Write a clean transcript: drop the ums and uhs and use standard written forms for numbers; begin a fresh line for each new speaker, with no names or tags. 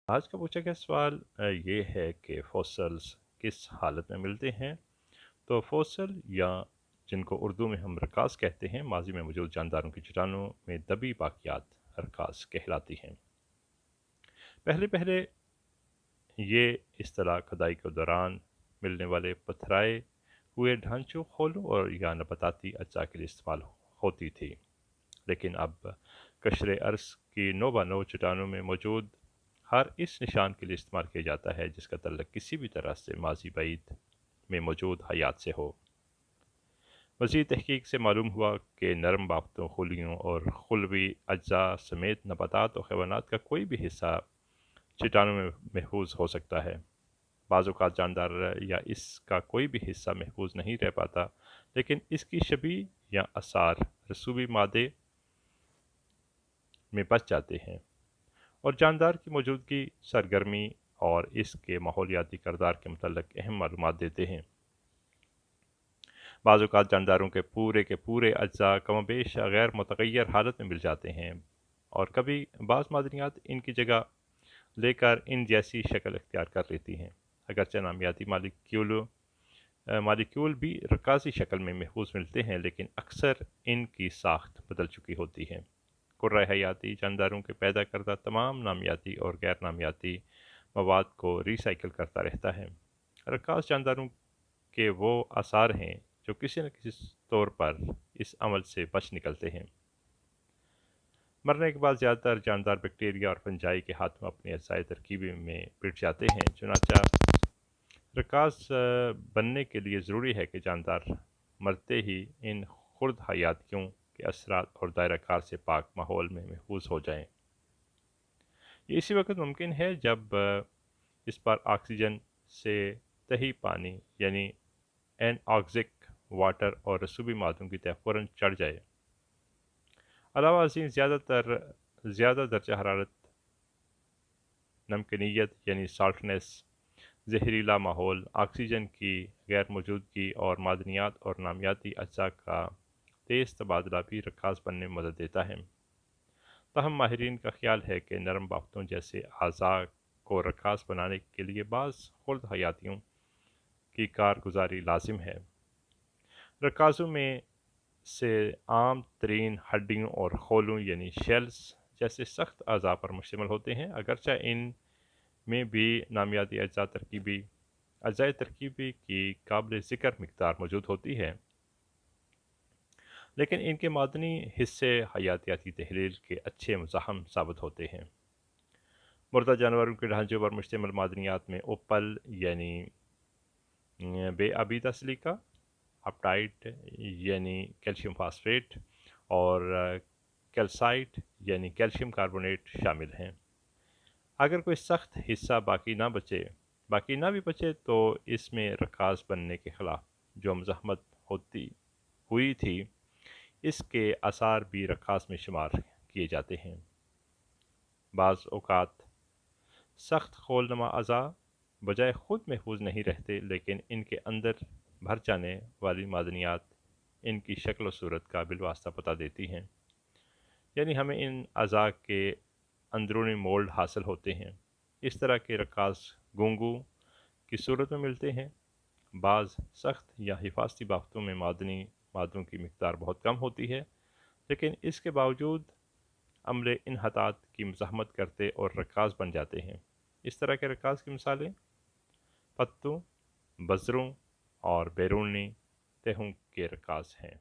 آج کا پوچھا گیا سوال یہ ہے کہ فوسلز کس حالت میں ملتے ہیں؟ تو فوسل یا جن کو اردو میں ہم رکاز کہتے ہیں، ماضی میں موجود جانداروں کی چٹانوں میں دبی باقیات رکاز کہلاتی ہیں۔ پہلے پہلے یہ اصطلاح کھدائی کے دوران ملنے والے پتھرائے ہوئے ڈھانچوں، خولوں اور یا نباتاتی اجزاء کے لیے استعمال ہوتی تھی، لیکن اب قشر ارض کی نو بہ نو چٹانوں میں موجود ہر اس نشان کے لیے استعمال کیا جاتا ہے جس کا تعلق کسی بھی طرح سے ماضی بعید میں موجود حیات سے ہو۔ مزید تحقیق سے معلوم ہوا کہ نرم بافتوں، خلیوں اور خلوی اجزاء سمیت نباتات اور حیوانات کا کوئی بھی حصہ چٹانوں میں محفوظ ہو سکتا ہے۔ بعض اوقات جاندار یا اس کا کوئی بھی حصہ محفوظ نہیں رہ پاتا، لیکن اس کی شبیہ یا آثار رسوبی مادے میں بچ جاتے ہیں اور جاندار کی موجودگی، سرگرمی اور اس کے ماحولیاتی کردار کے متعلق اہم معلومات دیتے ہیں۔ بعض اوقات جانداروں کے پورے اجزاء کم و بیش غیر متغیر حالت میں مل جاتے ہیں، اور کبھی بعض معدنیات ان کی جگہ لے کر ان جیسی شکل اختیار کر لیتی ہیں۔ اگرچہ نامیاتی مالیکیول بھی رکازی شکل میں محفوظ ملتے ہیں، لیکن اکثر ان کی ساخت بدل چکی ہوتی ہے۔ کرۂ حیاتی جانداروں کے پیدا کردہ تمام نامیاتی اور غیر نامیاتی مواد کو ری سائیکل کرتا رہتا ہے۔ رکاز جانداروں کے وہ آثار ہیں جو کسی نہ کسی طور پر اس عمل سے بچ نکلتے ہیں۔ مرنے کے بعد زیادہ تر جاندار بیکٹیریا اور فنجائی کے ہاتھوں اپنی اجزائے ترکیبی میں پٹ جاتے ہیں، چنانچہ رکاز بننے کے لیے ضروری ہے کہ جاندار مرتے ہی ان خرد حیاتیوں کے اثرات اور دائرہ کار سے پاک ماحول میں محفوظ ہو جائیں۔ یہ اسی وقت ممکن ہے جب اس پر آکسیجن سے تہی پانی یعنی این آکزک واٹر اور رسوبی مادوں کی تہ فوراً چڑھ جائے۔ علاوہ ازیں زیادہ درجہ حرارت، نمکنیت یعنی سالٹنس، زہریلا ماحول، آکسیجن کی غیر موجودگی اور معدنیات اور نامیاتی اجزاء کا تیز تبادلہ بھی رکاز بننے میں مدد دیتا ہے۔ تاہم ماہرین کا خیال ہے کہ نرم بافتوں جیسے اعضاء کو رکاز بنانے کے لیے بعض خرد حیاتیوں کی کارگزاری لازم ہے۔ رکازوں میں سے عام ترین ہڈیوں اور خولوں یعنی شیلز جیسے سخت اعضاء پر مشتمل ہوتے ہیں۔ اگرچہ ان میں بھی نامیاتی اجزائے ترکیبی کی قابل ذکر مقدار موجود ہوتی ہے، لیکن ان کے معدنی حصے حیاتیاتی تحلیل کے اچھے مزاحم ثابت ہوتے ہیں۔ مردہ جانوروں کے ڈھانچوں پر مشتمل معدنیات میں اوپل یعنی بے آبیدہ سلیکا، اپٹائٹ یعنی کیلشیم فاسفیٹ اور کیلسائٹ یعنی کیلشیم کاربونیٹ شامل ہیں۔ اگر کوئی سخت حصہ باقی نہ بھی بچے تو اس میں رکاز بننے کے خلاف جو مزاحمت ہوئی تھی، اس کے آثار بھی رکاز میں شمار کیے جاتے ہیں۔ بعض اوقات سخت خول نما اعضاء بجائے خود محفوظ نہیں رہتے، لیکن ان کے اندر بھر جانے والی معدنیات ان کی شکل و صورت کا بالواسطہ پتہ دیتی ہیں، یعنی ہمیں ان اعضاء کے اندرونی مولڈ حاصل ہوتے ہیں۔ اس طرح کے رکاز گونگو کی صورت میں ملتے ہیں۔ بعض سخت یا حفاظتی بافتوں میں مادوں کی مقدار بہت کم ہوتی ہے، لیکن اس کے باوجود عملے انحطاط کی مزاحمت کرتے اور رکاز بن جاتے ہیں۔ اس طرح کے رکاز کی مثالیں پتوں، بذروں اور بیرونی تہوں کے رکاز ہیں۔